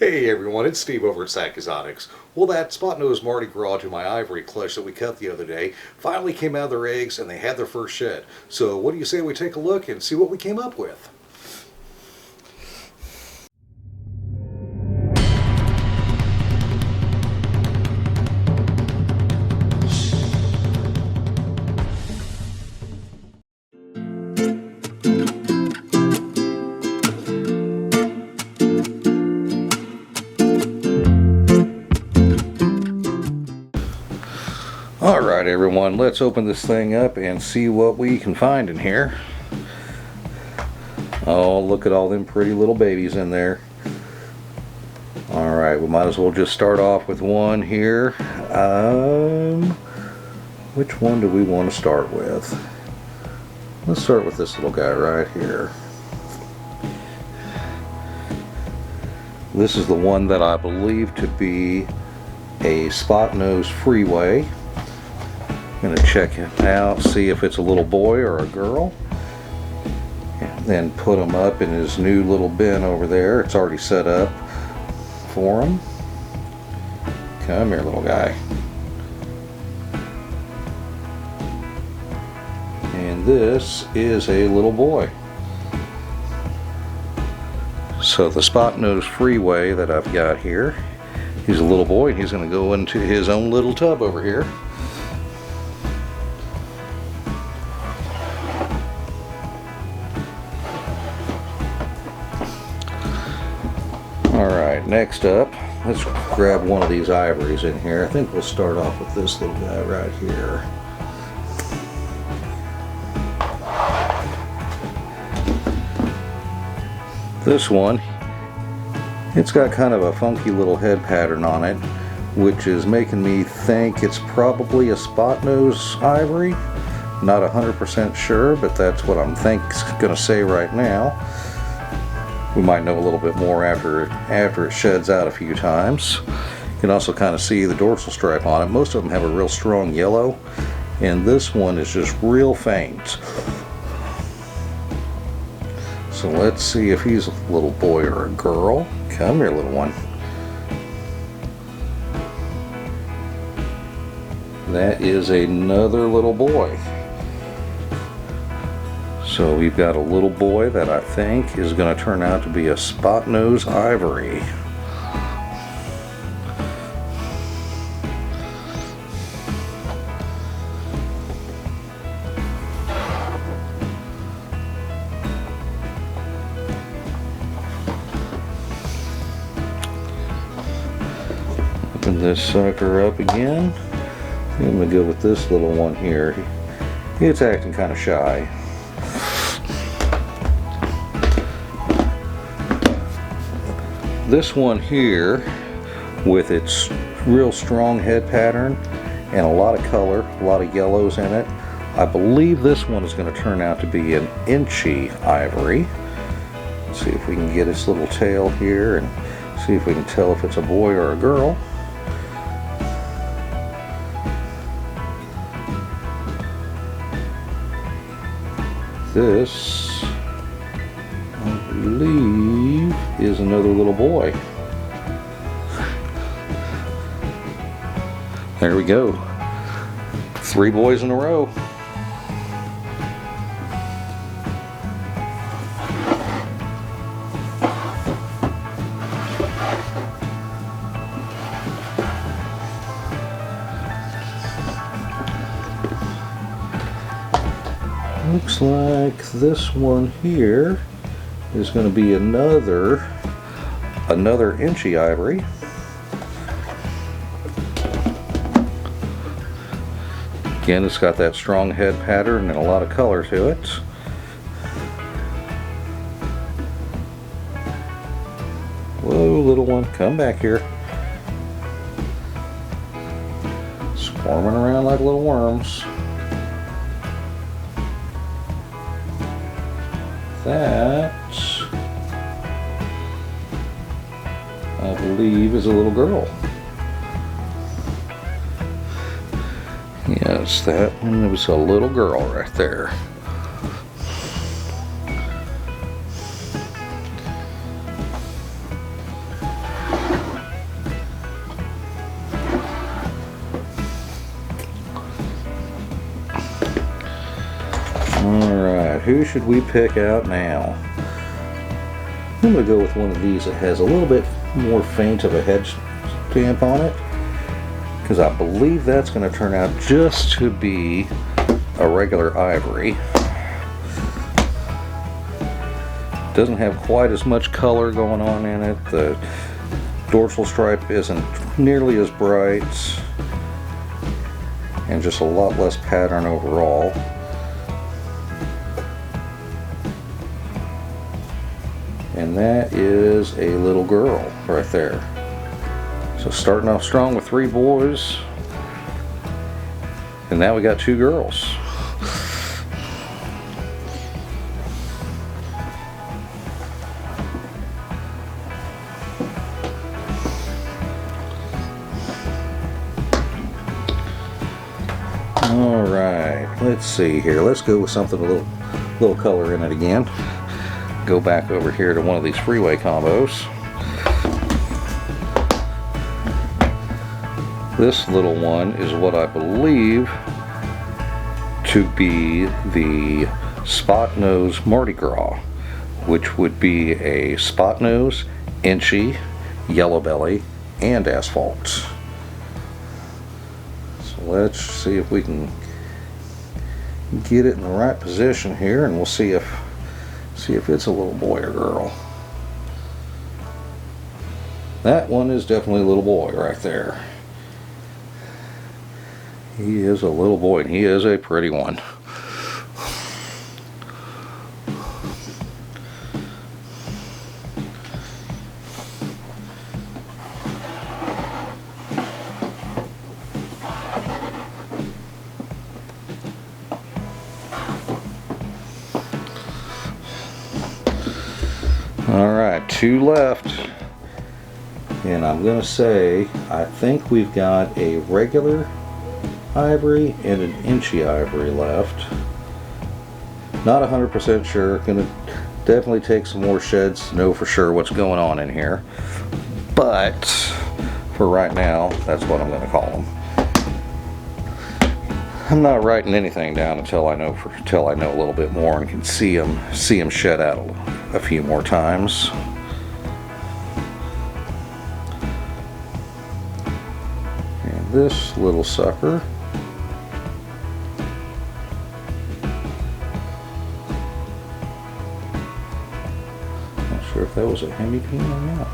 Hey everyone, it's Steve over at Sack Exotics. Well, that spot-nosed Mardi Gras to my ivory clutch that we cut the other day finally came out of their eggs and they had their first shed. So what do you say we take a look and see what we came up with? Alright everyone, let's open this thing up and see what we can find in here. Oh, look at all them pretty little babies in there. Alright, we might as well just start off with one here. Which one do we want to start with? Let's start with this little guy right here. This is the one that I believe to be a spot-nosed freeway. I'm going to check it out, see if it's a little boy or a girl, and then put him up in his new little bin over there. It's already set up for him. Come here, little guy. And this is a little boy. So the spot-nosed freeway that I've got here, he's a little boy, and he's going to go into his own little tub over here. Alright, next up, let's grab one of these ivories in here. I think we'll start off with this little guy right here. This one, it's got kind of a funky little head pattern on it, which is making me think it's probably a spot-nose ivory. Not 100% sure, but that's what I'm going to say right now. We might know a little bit more after it sheds out a few times. You can also kind of see the dorsal stripe on it. Most of them have a real strong yellow, and this one is just real faint. So let's see if he's a little boy or a girl. Come here, little one. That is another little boy. So we've got a little boy that I think is going to turn out to be a spot-nose ivory. Open this sucker up again. I'm going to go with this little one here. It's acting kind of shy. This one here, with its real strong head pattern and a lot of color, a lot of yellows in it, I believe this one is going to turn out to be an inchy ivory. Let's see if we can get its little tail here and see if we can tell if it's a boy or a girl. This, I believe, is another little boy. There we go. 3 boys in a row. Looks like this one here is going to be another inchy ivory. Again, it's got that strong head pattern and a lot of color to it. Whoa, little one, come back here. Swarming around like little worms. That, I believe, is a little girl. Yes, that one was a little girl right there. who should we pick out now? I'm going to go with one of these that has a little bit more faint of a head stamp on it, because I believe that's going to turn out just to be a regular ivory. Doesn't have quite as much color going on in it. The dorsal stripe isn't nearly as bright, and just a lot less pattern overall. And that is a little girl right there. So starting off strong with 3 boys, and now we got 2 girls. All right, let's see here. Let's go with something a little color in it again. Go back over here to one of these freeway combos. This little one is what I believe to be the Spot Nose Mardi Gras, which would be a spot nose, inchy, yellow belly, and asphalt. So let's see if we can get it in the right position here, and we'll see if it's a little boy or girl. That one is definitely a little boy right there. He is a little boy, and he is a pretty one. Alright, 2 left, and I'm going to say I think we've got a regular ivory and an inchy ivory left. Not 100% sure. Gonna definitely take some more sheds to know for sure what's going on in here, but for right now that's what I'm going to call them. I'm not writing anything down until I know a little bit more and can see them shed out a few more times. And this little sucker, not sure if that was a hemipean or not.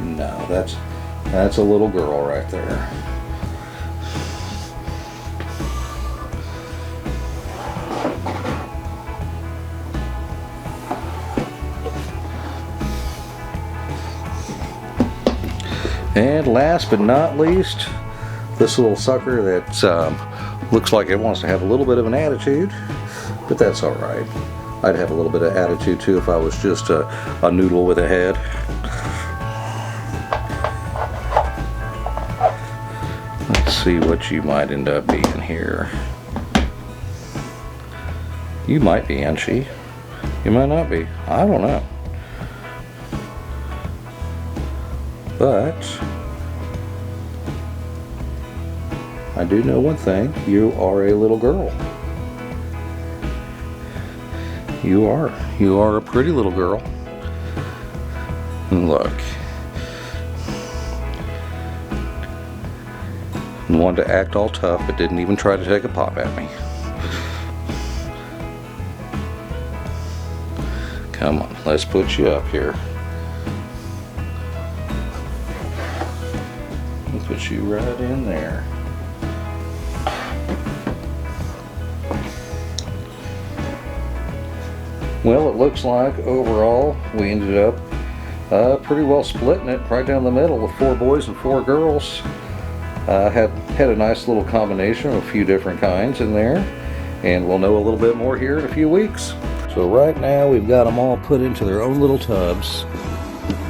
No, that's a little girl right there. And last but not least, this little sucker that looks like it wants to have a little bit of an attitude, but that's alright. I'd have a little bit of attitude too if I was just a noodle with a head. Let's see what you might end up being here. You might be inchy. You might not be. I don't know. But I do know one thing. You are a little girl. You are a pretty little girl. And look. Wanted to act all tough, but didn't even try to take a pop at me. Come on, let's put you up here. Put you right in there. Well, it looks like overall we ended up pretty well splitting it right down the middle with 4 boys and 4 girls. Had a nice little combination of a few different kinds in there, and we'll know a little bit more here in a few weeks. So right now we've got them all put into their own little tubs.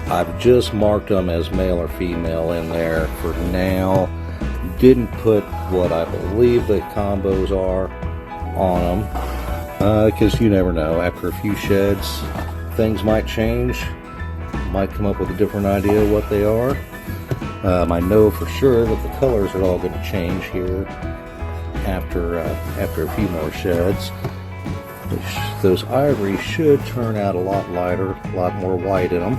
I've just marked them as male or female in there for now. Didn't put what I believe the combos are on them, because you never know. After a few sheds, things might change. Might come up with a different idea of what they are. I know for sure that the colors are all going to change here after a few more sheds. Those ivories should turn out a lot lighter, a lot more white in them.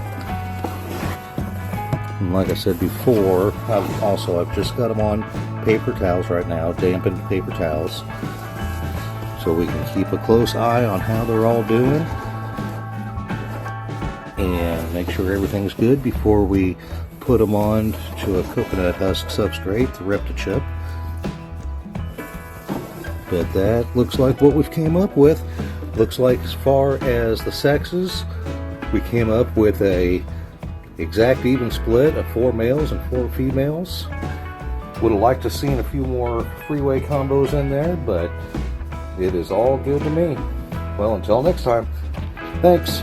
And like I said before, I've just got them on paper towels right now, dampened paper towels, so we can keep a close eye on how they're all doing and make sure everything's good before we put them on to a coconut husk substrate, the Reptichip. But that looks like what we've came up with. Looks like as far as the sexes, we came up with a exact even split of 4 males and 4 females. Would have liked to seen a few more freeway combos in there, but it is all good to me. Well, until next time, thanks.